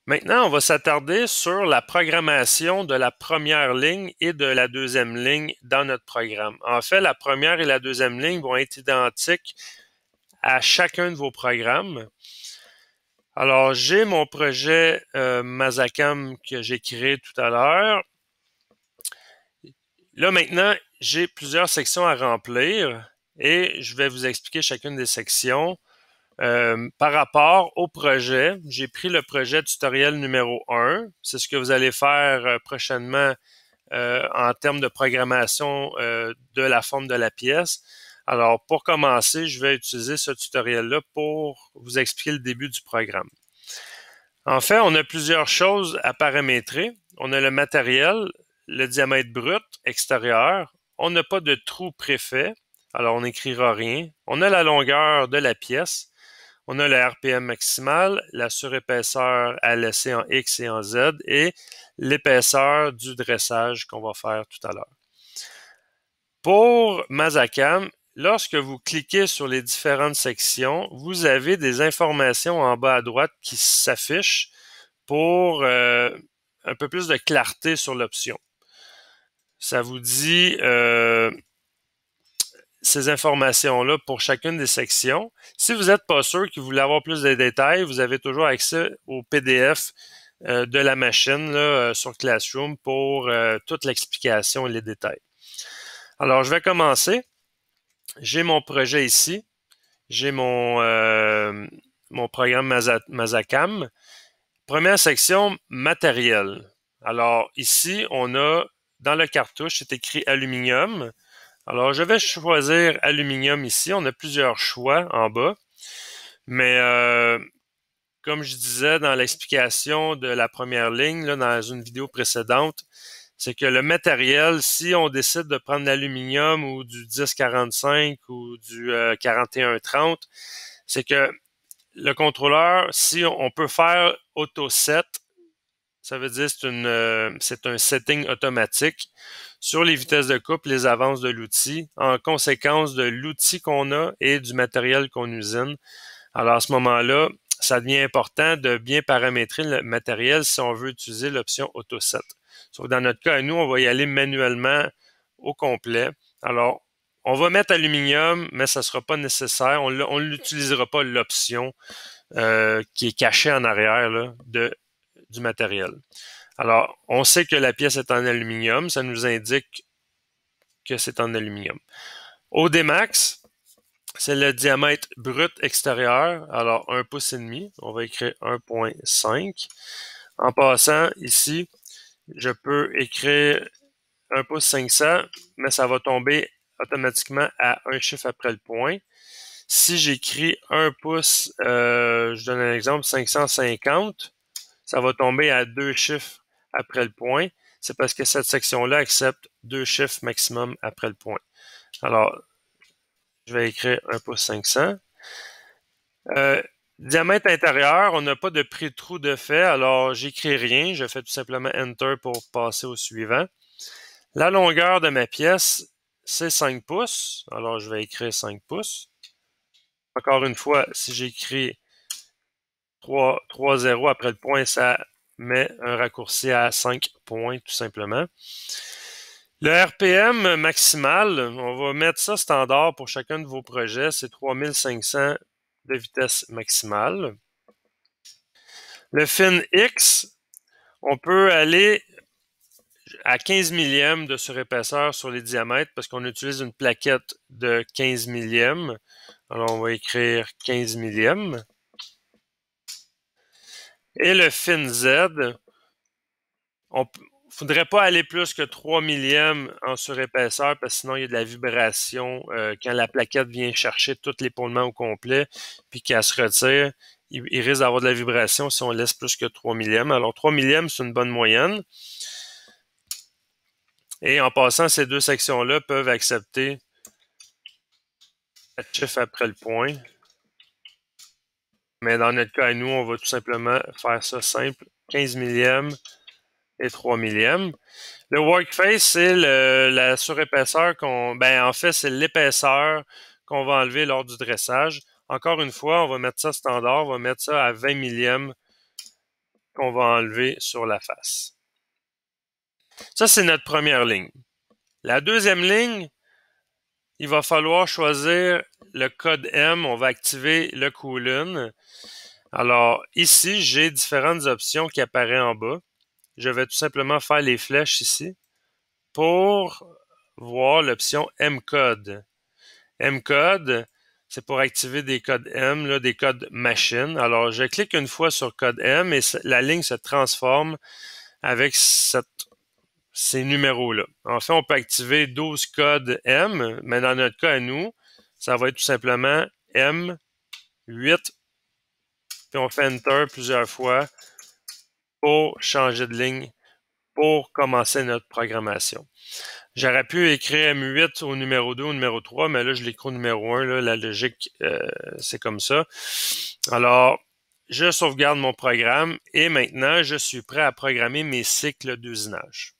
Maintenant, on va s'attarder sur la programmation de la première ligne et de la deuxième ligne dans notre programme. En fait, la première et la deuxième ligne vont être identiques à chacun de vos programmes. Alors, j'ai mon projet Mazzacam que j'ai créé tout à l'heure. Là, maintenant, j'ai plusieurs sections à remplir et je vais vous expliquer chacune des sections. Par rapport au projet, j'ai pris le projet tutoriel numéro 1. C'est ce que vous allez faire prochainement en termes de programmation de la forme de la pièce. Alors, pour commencer, je vais utiliser ce tutoriel-là pour vous expliquer le début du programme. En fait, on a plusieurs choses à paramétrer. On a le matériel, le diamètre brut extérieur. On n'a pas de trou préfet, alors on n'écrira rien. On a la longueur de la pièce. On a le RPM maximal, la surépaisseur à laisser en X et en Z et l'épaisseur du dressage qu'on va faire tout à l'heure. Pour Mazzacam, lorsque vous cliquez sur les différentes sections, vous avez des informations en bas à droite qui s'affichent pour un peu plus de clarté sur l'option. Ça vous dit ces informations-là pour chacune des sections. Si vous n'êtes pas sûr que vous voulez avoir plus de détails, vous avez toujours accès au PDF de la machine là, sur Classroom pour toute l'explication et les détails. Alors, je vais commencer. J'ai mon projet ici. J'ai mon programme Mazzacam. Première section, matériel. Alors, ici, on a, dans le cartouche, c'est écrit aluminium. Alors, je vais choisir aluminium ici. On a plusieurs choix en bas. Mais comme je disais dans l'explication de la première ligne, là, dans une vidéo précédente, c'est que le matériel, si on décide de prendre l'aluminium ou du 1045 ou du 4130, c'est que le contrôleur, si on peut faire auto set, ça veut dire c'est un setting automatique sur les vitesses de coupe, les avances de l'outil, en conséquence de l'outil qu'on a et du matériel qu'on usine. Alors à ce moment-là, ça devient important de bien paramétrer le matériel si on veut utiliser l'option AutoSet. Sauf que dans notre cas, nous, on va y aller manuellement au complet. Alors, on va mettre aluminium, mais ça ne sera pas nécessaire. On n'utilisera pas l'option qui est cachée en arrière là, du matériel. Alors, on sait que la pièce est en aluminium. Ça nous indique que c'est en aluminium. OD max, c'est le diamètre brut extérieur. Alors, 1 pouce et demi. On va écrire 1.5. En passant, ici, je peux écrire 1 pouce 500, mais ça va tomber automatiquement à un chiffre après le point. Si j'écris 1 pouce, je donne un exemple, 550, ça va tomber à 2 chiffres après le point. C'est parce que cette section-là accepte 2 chiffres maximum après le point. Alors, je vais écrire 1 pouce 500. Diamètre intérieur, on n'a pas de pré-trou de fait, alors j'écris rien. Je fais tout simplement Enter pour passer au suivant. La longueur de ma pièce, c'est 5 pouces. Alors, je vais écrire 5 pouces. Encore une fois, si j'écris 3 0 après le point, ça met un raccourci à 5 points, tout simplement. Le RPM maximal, on va mettre ça standard pour chacun de vos projets, c'est 3500 de vitesse maximale. Le fin X, on peut aller à 15 millièmes de surépaisseur sur les diamètres parce qu'on utilise une plaquette de 15 millièmes. Alors, on va écrire 15 millièmes. Et le fin Z, on ne faudrait pas aller plus que 3 millièmes en surépaisseur parce que sinon il y a de la vibration quand la plaquette vient chercher tout l'épaulement au complet puis qu'elle se retire. Il risque d'avoir de la vibration si on laisse plus que 3 millièmes. Alors 3 millièmes, c'est une bonne moyenne. Et en passant, ces deux sections-là peuvent accepter 4 chiffres après le point. Mais dans notre cas, à nous, on va tout simplement faire ça simple. 15 millièmes et 3 millièmes. Le workface, c'est la surépaisseur en fait, c'est l'épaisseur qu'on va enlever lors du dressage. Encore une fois, on va mettre ça standard, on va mettre ça à 20 millièmes qu'on va enlever sur la face. Ça, c'est notre première ligne. La deuxième ligne, il va falloir choisir le code M. On va activer le colon. Alors, ici, j'ai différentes options qui apparaissent en bas. Je vais tout simplement faire les flèches ici pour voir l'option M-code. M-code, c'est pour activer des codes M, là, des codes machine. Alors, je clique une fois sur code M et la ligne se transforme avec ces numéros-là. En fait, on peut activer 12 codes M, mais dans notre cas à nous, ça va être tout simplement M8, puis on fait Enter plusieurs fois pour changer de ligne, pour commencer notre programmation. J'aurais pu écrire M8 au numéro 2 au numéro 3, mais là, je l'écris au numéro 1. Là, la logique, c'est comme ça. Alors, je sauvegarde mon programme et maintenant, je suis prêt à programmer mes cycles d'usinage.